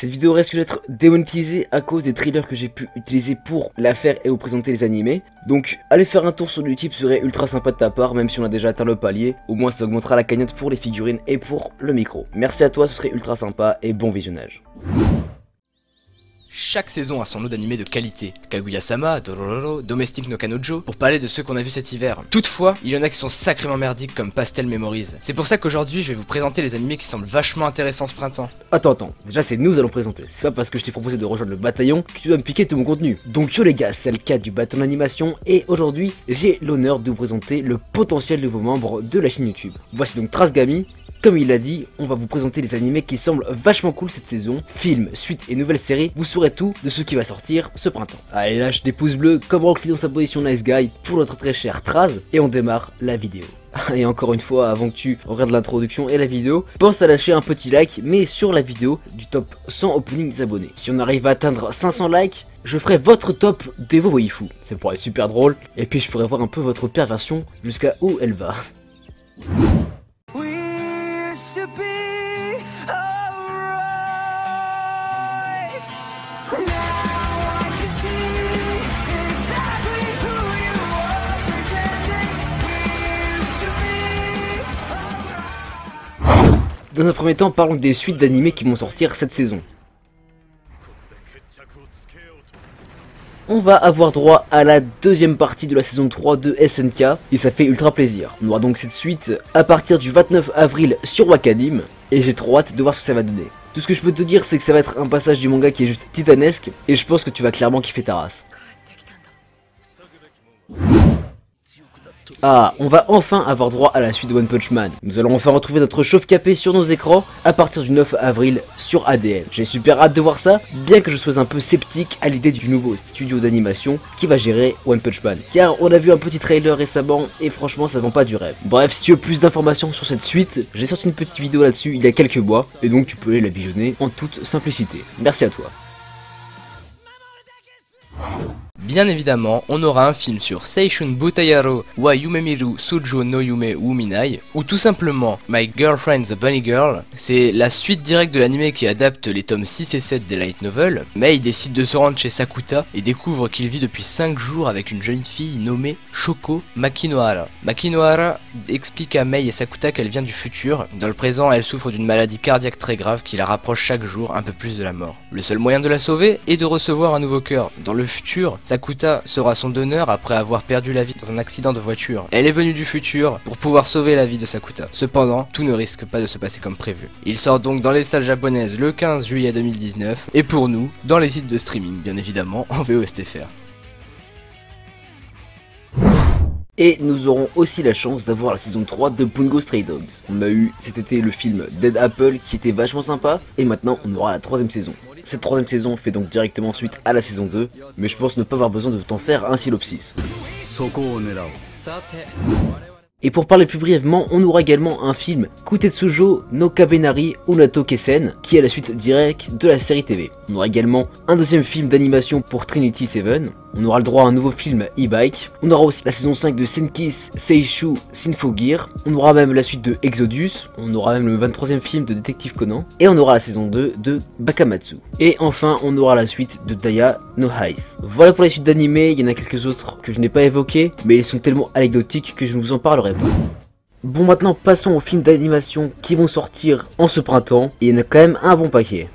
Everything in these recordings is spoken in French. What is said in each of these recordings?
Cette vidéo risque d'être démonétisée à cause des trailers que j'ai pu utiliser pour la faire et vous présenter les animés. Donc allez faire un tour sur YouTube, serait ultra sympa de ta part, même si on a déjà atteint le palier. Au moins ça augmentera la cagnotte pour les figurines et pour le micro. Merci à toi, ce serait ultra sympa et bon visionnage. Chaque saison a son lot d'animés de qualité, Kaguya-sama, Dororo, Domestic no Kanojo, pour parler de ceux qu'on a vus cet hiver. Toutefois, il y en a qui sont sacrément merdiques comme Pastel Memories. C'est pour ça qu'aujourd'hui je vais vous présenter les animés qui semblent vachement intéressants ce printemps. Attends, déjà c'est nous allons présenter, c'est pas parce que je t'ai proposé de rejoindre le bataillon que tu dois me piquer tout mon contenu. Donc yo les gars, c'est le cas du bâton d'animation et aujourd'hui j'ai l'honneur de vous présenter le potentiel nouveau membre de la chaîne YouTube. Voici donc Trasgami. Comme il l'a dit, on va vous présenter les animés qui semblent vachement cool cette saison. Films, suites et nouvelles séries, vous saurez tout de ce qui va sortir ce printemps. Allez, lâche des pouces bleus, comme cliquer dans sa position Nice Guy pour notre très cher Traz et on démarre la vidéo. Et encore une fois, avant que tu regardes l'introduction et la vidéo, pense à lâcher un petit like, mais sur la vidéo du top 100 opening des abonnés. Si on arrive à atteindre 500 likes, je ferai votre top des vos waifus. Ça pourrait être super drôle, et puis je pourrais voir un peu votre perversion jusqu'à où elle va. To be alright. Now I can see exactly who you are pretending we used to be alright. Dans un premier temps, parlons des suites d'animés qui vont sortir cette saison. On va avoir droit à la deuxième partie de la saison 3 de SNK et ça fait ultra plaisir. On aura donc cette suite à partir du 29 avril sur Wakanim et j'ai trop hâte de voir ce que ça va donner. Tout ce que je peux te dire c'est que ça va être un passage du manga qui est juste titanesque et je pense que tu vas clairement kiffer ta race. Ah, on va enfin avoir droit à la suite de One Punch Man. Nous allons enfin retrouver notre chauve capé sur nos écrans à partir du 9 avril sur ADN. J'ai super hâte de voir ça, bien que je sois un peu sceptique à l'idée du nouveau studio d'animation qui va gérer One Punch Man. Car on a vu un petit trailer récemment et franchement ça vend pas du rêve. Bref, si tu veux plus d'informations sur cette suite, j'ai sorti une petite vidéo là-dessus il y a quelques mois et donc tu peux aller la visionner en toute simplicité. Merci à toi. Bien évidemment, on aura un film sur Seishun Butayaro wa Yumemiru Sujo no Yume Uminai, ou tout simplement My Girlfriend the Bunny Girl. C'est la suite directe de l'anime qui adapte les tomes 6 et 7 des light novels. Mei décide de se rendre chez Sakuta et découvre qu'il vit depuis 5 jours avec une jeune fille nommée Shoko Makinohara. Makinohara explique à Mei et Sakuta qu'elle vient du futur. Dans le présent, elle souffre d'une maladie cardiaque très grave qui la rapproche chaque jour un peu plus de la mort. Le seul moyen de la sauver est de recevoir un nouveau cœur. Dans le futur, Sakuta sera son donneur après avoir perdu la vie dans un accident de voiture. Elle est venue du futur pour pouvoir sauver la vie de Sakuta. Cependant, tout ne risque pas de se passer comme prévu. Il sort donc dans les salles japonaises le 15 juillet 2019 et pour nous, dans les sites de streaming bien évidemment en VOSTFR. Et nous aurons aussi la chance d'avoir la saison 3 de Bungo Stray Dogs. On a eu cet été le film Dead Apple qui était vachement sympa et maintenant on aura la 3ème saison. Cette 3ème saison fait donc directement suite à la saison 2, mais je pense ne pas avoir besoin de t'en faire un synopsis. Et pour parler plus brièvement, on aura également un film Kutetsujo no Kabenari Unato Kesen, qui est la suite directe de la série TV. On aura également un deuxième film d'animation pour Trinity Seven. On aura le droit à un nouveau film e-bike. On aura aussi la saison 5 de Senkis Seishu Sinfogir. On aura même la suite de Exodus. On aura même le 23ème film de Détective Conan. Et on aura la saison 2 de Bakamatsu. Et enfin, on aura la suite de Daya no Ice. Voilà pour les suites d'animés. Il y en a quelques autres que je n'ai pas évoquées, mais ils sont tellement anecdotiques que je ne vous en parlerai pas. Bon, maintenant passons aux films d'animation qui vont sortir en ce printemps. Et il y en a quand même un bon paquet.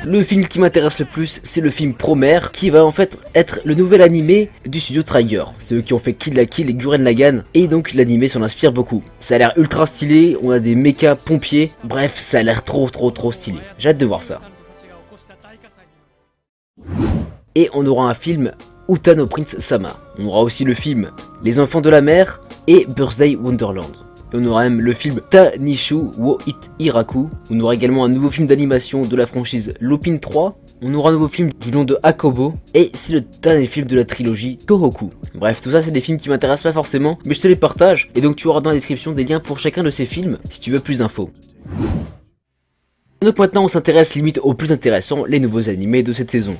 Le film qui m'intéresse le plus, c'est le film Promare, qui va en fait être le nouvel animé du studio Trigger. C'est eux qui ont fait Kill la Kill et Gurren Lagann, et donc l'animé s'en inspire beaucoup. Ça a l'air ultra stylé, on a des mechas pompiers, bref, ça a l'air trop stylé. J'ai hâte de voir ça. Et on aura un film Utano Prince Sama. On aura aussi le film Les Enfants de la Mer et Birthday Wonderland. Et on aura même le film Tanishu wo It Hiraku. On aura également un nouveau film d'animation de la franchise Lupin 3. On aura un nouveau film du nom de Akobo. Et c'est le dernier film de la trilogie Tohoku. Bref, tout ça c'est des films qui m'intéressent pas forcément, mais je te les partage. Et donc tu auras dans la description des liens pour chacun de ces films si tu veux plus d'infos. Donc maintenant on s'intéresse limite aux plus intéressants, les nouveaux animés de cette saison.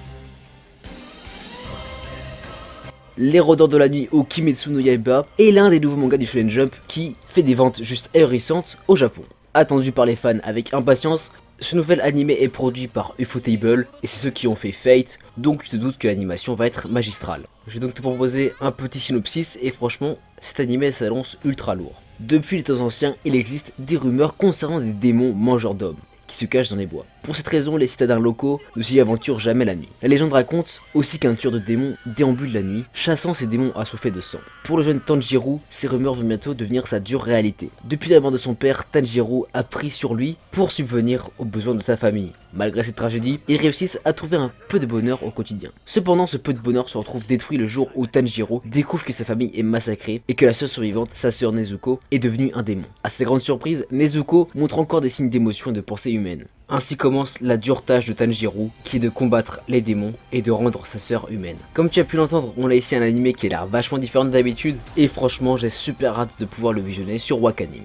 Les Rôdeurs de la Nuit au Kimetsu no Yaiba est l'un des nouveaux mangas du Shonen Jump qui fait des ventes juste ahurissantes au Japon. attendu par les fans avec impatience. Ce nouvel animé est produit par Ufotable et c'est ceux qui ont fait Fate, donc tu te doutes que l'animation va être magistrale. Je vais donc te proposer un petit synopsis et franchement, cet animé s'annonce ultra lourd. Depuis les temps anciens, il existe des rumeurs concernant des démons mangeurs d'hommes qui se cachent dans les bois. Pour cette raison, les citadins locaux ne s'y aventurent jamais la nuit. La légende raconte aussi qu'un tueur de démons déambule la nuit, chassant ces démons assoiffés de sang. Pour le jeune Tanjiro, ces rumeurs vont bientôt devenir sa dure réalité. Depuis la mort de son père, Tanjiro a pris sur lui pour subvenir aux besoins de sa famille. Malgré cette tragédie, ils réussissent à trouver un peu de bonheur au quotidien. Cependant, ce peu de bonheur se retrouve détruit le jour où Tanjiro découvre que sa famille est massacrée et que la seule survivante, sa sœur Nezuko, est devenue un démon. À sa grande surprise, Nezuko montre encore des signes d'émotion et de pensée humaine. Ainsi commence la dure tâche de Tanjiro, qui est de combattre les démons et de rendre sa sœur humaine. Comme tu as pu l'entendre, on a ici un animé qui a l'air vachement différent d'habitude, et franchement j'ai super hâte de pouvoir le visionner sur Wakanim.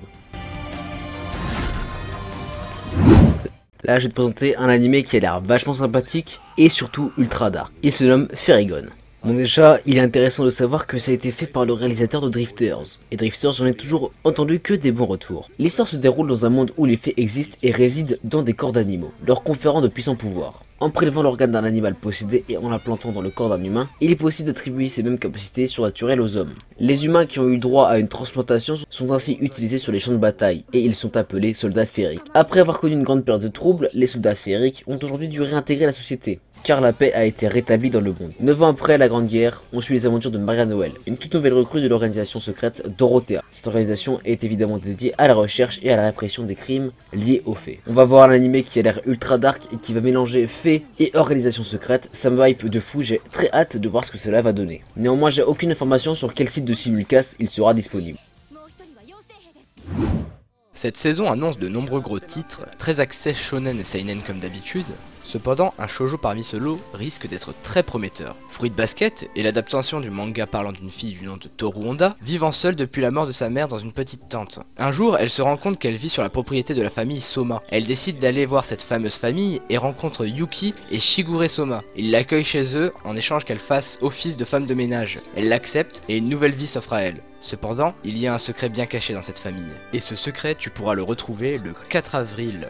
Là je vais te présenter un animé qui a l'air vachement sympathique et surtout ultra dark. Il se nomme Fairygon. Bon déjà, il est intéressant de savoir que ça a été fait par le réalisateur de Drifters. Et Drifters, j'en ai toujours entendu que des bons retours. L'histoire se déroule dans un monde où les fées existent et résident dans des corps d'animaux, leur conférant de puissants pouvoirs. En prélevant l'organe d'un animal possédé et en l'implantant dans le corps d'un humain, il est possible d'attribuer ces mêmes capacités surnaturelles aux hommes. Les humains qui ont eu droit à une transplantation sont ainsi utilisés sur les champs de bataille, et ils sont appelés soldats féeriques. Après avoir connu une grande période de troubles, les soldats féeriques ont aujourd'hui dû réintégrer la société, car la paix a été rétablie dans le monde. 9 ans après la Grande Guerre, on suit les aventures de Maria Noël, une toute nouvelle recrue de l'organisation secrète Dorothea. Cette organisation est évidemment dédiée à la recherche et à la répression des crimes liés aux fées. On va voir un animé qui a l'air ultra dark et qui va mélanger fées et organisation secrète. Ça me hype de fou, j'ai très hâte de voir ce que cela va donner. Néanmoins, j'ai aucune information sur quel site de simulcast il sera disponible. Cette saison annonce de nombreux gros titres, très axés shonen et seinen comme d'habitude. Cependant, un shoujo parmi ce lot risque d'être très prometteur. Fruit Basket et l'adaptation du manga parlant d'une fille du nom de Toru Honda, vivant seule depuis la mort de sa mère dans une petite tente. Un jour, elle se rend compte qu'elle vit sur la propriété de la famille Soma. Elle décide d'aller voir cette fameuse famille et rencontre Yuki et Shigure Soma. Ils l'accueillent chez eux en échange qu'elle fasse office de femme de ménage. Elle l'accepte et une nouvelle vie s'offre à elle. Cependant, il y a un secret bien caché dans cette famille. Et ce secret, tu pourras le retrouver le 4 avril.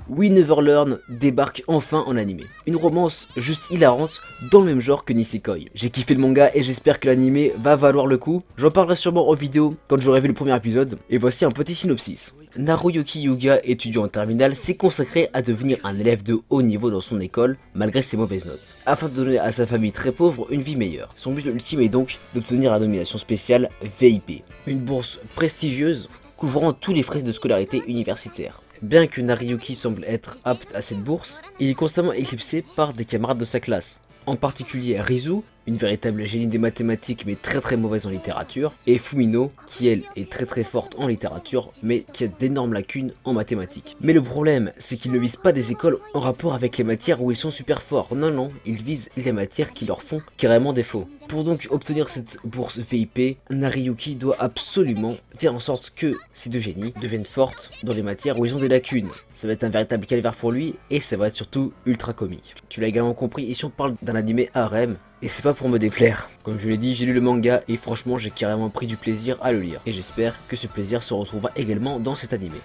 We Never Learn débarque enfin en animé. Une romance juste hilarante dans le même genre que Nisekoi. J'ai kiffé le manga et j'espère que l'animé va valoir le coup. J'en parlerai sûrement en vidéo quand j'aurai vu le premier épisode. Et voici un petit synopsis. Naruyuki Yuga, étudiant en terminale, s'est consacré à devenir un élève de haut niveau dans son école, malgré ses mauvaises notes, afin de donner à sa famille très pauvre une vie meilleure. Son but ultime est donc d'obtenir la nomination spéciale VIP, une bourse prestigieuse couvrant tous les frais de scolarité universitaire. Bien que Naruyuki semble être apte à cette bourse, il est constamment éclipsé par des camarades de sa classe, en particulier Rizu, une véritable génie des mathématiques mais très mauvaise en littérature, et Fumino, qui elle est très forte en littérature mais qui a d'énormes lacunes en mathématiques. Mais le problème, c'est qu'ils ne visent pas des écoles en rapport avec les matières où ils sont super forts, non, ils visent les matières qui leur font carrément défaut. Pour donc obtenir cette bourse VIP, Naruyuki doit absolument faire en sorte que ces deux génies deviennent fortes dans les matières où ils ont des lacunes. Ça va être un véritable calvaire pour lui et ça va être surtout ultra comique. Tu l'as également compris, ici on parle d'un animé harem et c'est pas pour me déplaire. Comme je l'ai dit, j'ai lu le manga et franchement j'ai carrément pris du plaisir à le lire. Et j'espère que ce plaisir se retrouvera également dans cet animé.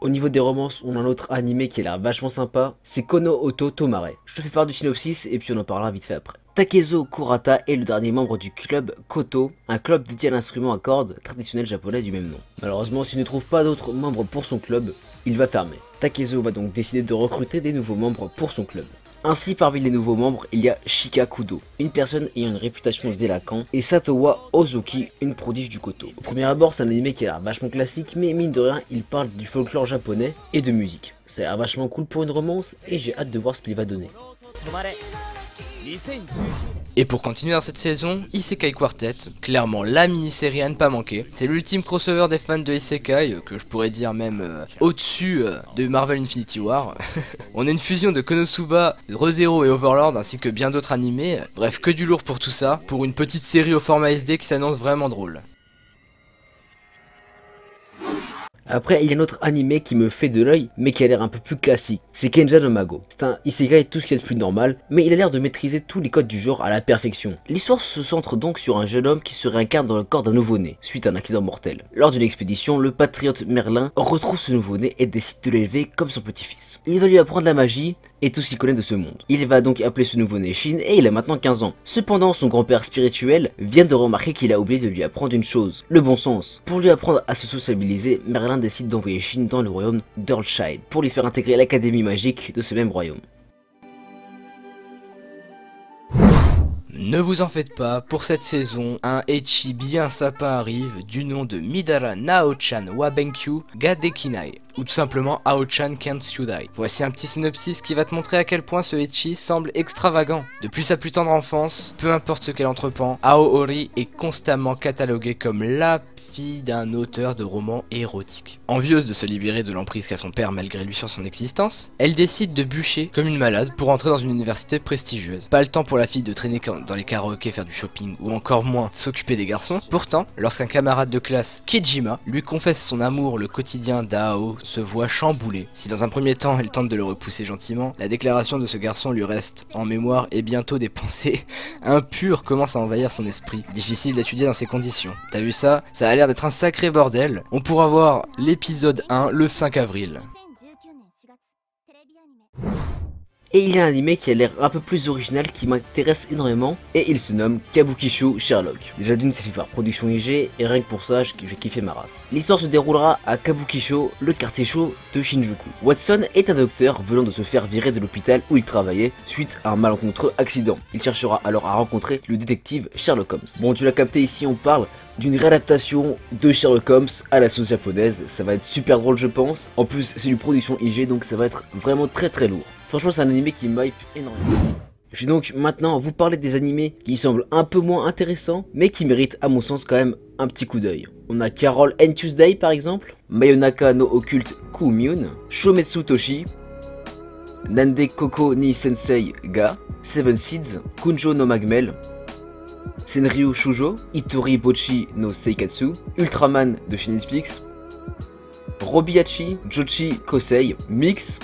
Au niveau des romances, on a un autre animé qui a l'air vachement sympa, c'est Kono Oto Tomare. Je te fais part du synopsis et puis on en parlera vite fait après. Takezo Kurata est le dernier membre du club Koto, un club dédié à l'instrument à cordes traditionnel japonais du même nom. Malheureusement, s'il ne trouve pas d'autres membres pour son club, il va fermer. Takezo va donc décider de recruter des nouveaux membres pour son club. Ainsi, parmi les nouveaux membres, il y a Shika Kudo, une personne ayant une réputation de délinquant, et Satowa Ozuki, une prodige du koto. Au premier abord, c'est un anime qui a l'air vachement classique, mais mine de rien, il parle du folklore japonais et de musique. Ça a l'air vachement cool pour une romance, et j'ai hâte de voir ce qu'il va donner. Et pour continuer dans cette saison, Isekai Quartet, clairement la mini-série à ne pas manquer. C'est l'ultime crossover des fans de Isekai, que je pourrais dire même au-dessus de Marvel Infinity War. On a une fusion de Konosuba, ReZero et Overlord ainsi que bien d'autres animés. Bref, que du lourd pour tout ça, pour une petite série au format SD qui s'annonce vraiment drôle. Après, il y a un autre animé qui me fait de l'œil, mais qui a l'air un peu plus classique. C'est Kenja no Mago. C'est un isekai tout ce qu'il y a de plus normal, mais il a l'air de maîtriser tous les codes du genre à la perfection. L'histoire se centre donc sur un jeune homme qui se réincarne dans le corps d'un nouveau-né, suite à un accident mortel. Lors d'une expédition, le patriote Merlin retrouve ce nouveau-né et décide de l'élever comme son petit-fils. Il va lui apprendre la magie et tout ce qu'il connaît de ce monde. Il va donc appeler ce nouveau-né Shin et il a maintenant 15 ans. Cependant, son grand-père spirituel vient de remarquer qu'il a oublié de lui apprendre une chose, le bon sens. Pour lui apprendre à se sociabiliser, Merlin décide d'envoyer Shin dans le royaume d'Earlshide pour lui faire intégrer l'académie magique de ce même royaume. Ne vous en faites pas, pour cette saison, un ecchi bien sapin arrive du nom de Midara Nao-chan wa Benkyu ga Dekinai, ou tout simplement Ao-chan Can't Kyudai. Voici un petit synopsis qui va te montrer à quel point ce ecchi semble extravagant. Depuis sa plus tendre enfance, peu importe ce qu'elle entreprend, Aoi est constamment cataloguée comme la fille d'un auteur de romans érotiques. Envieuse de se libérer de l'emprise qu'a son père malgré lui sur son existence, elle décide de bûcher comme une malade pour entrer dans une université prestigieuse. Pas le temps pour la fille de traîner dans les karaokés, faire du shopping ou encore moins s'occuper des garçons. Pourtant, lorsqu'un camarade de classe, Kijima, lui confesse son amour, le quotidien d'Ao se voit chamboulé. Si dans un premier temps elle tente de le repousser gentiment, la déclaration de ce garçon lui reste en mémoire et bientôt des pensées impures commencent à envahir son esprit. Difficile d'étudier dans ces conditions. T'as vu ça? Ça a l'air d'être un sacré bordel. On pourra voir l'épisode 1 le 5 avril. Et il y a un animé qui a l'air un peu plus original qui m'intéresse énormément et il se nomme Kabukisho Sherlock. Déjà d'une c'est fait par Production IG et rien que pour ça je vais kiffer ma race. L'histoire se déroulera à Kabukisho, le quartier chaud de Shinjuku. Watson est un docteur venant de se faire virer de l'hôpital où il travaillait suite à un malencontreux accident. Il cherchera alors à rencontrer le détective Sherlock Holmes. Bon tu l'as capté, ici on parle d'une réadaptation de Sherlock Holmes à la sauce japonaise. Ça va être super drôle je pense. En plus c'est du Production IG donc ça va être vraiment très lourd. Franchement c'est un animé qui m'hype énormément. Je vais donc maintenant vous parler des animés qui semblent un peu moins intéressants mais qui méritent à mon sens quand même un petit coup d'œil. On a Carol and Tuesday par exemple, Mayonaka no Occult Kumyun, Shometsu Toshi, Nande Koko ni Sensei Ga, Seven Seeds, Kunjo no Magmel, Senryu Shujo, Itori Bochi no Seikatsu, Ultraman de chez Netflix, Robiachi Jochi Kosei Mix,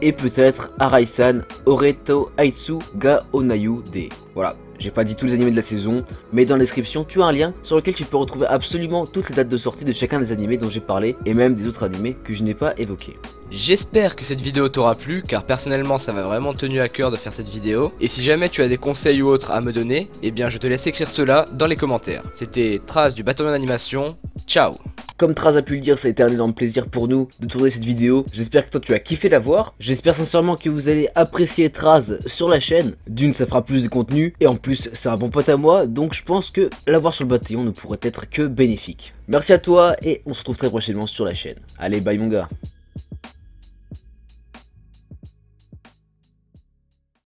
et peut-être Arai-san Oreto Aitsu ga Onayu de. Voilà, j'ai pas dit tous les animés de la saison, mais dans la description tu as un lien sur lequel tu peux retrouver absolument toutes les dates de sortie de chacun des animés dont j'ai parlé, et même des autres animés que je n'ai pas évoqués. J'espère que cette vidéo t'aura plu, car personnellement ça m'a vraiment tenu à cœur de faire cette vidéo. Et si jamais tu as des conseils ou autres à me donner, eh bien je te laisse écrire cela dans les commentaires. C'était Traz du Bâtonnet d'animation, ciao. Comme Traz a pu le dire, ça a été un énorme plaisir pour nous de tourner cette vidéo. J'espère que toi tu as kiffé la voir. J'espère sincèrement que vous allez apprécier Traz sur la chaîne. D'une, ça fera plus de contenu et en plus c'est un bon pote à moi, donc je pense que l'avoir sur le bataillon ne pourrait être que bénéfique. Merci à toi et on se retrouve très prochainement sur la chaîne. Allez, bye mon gars.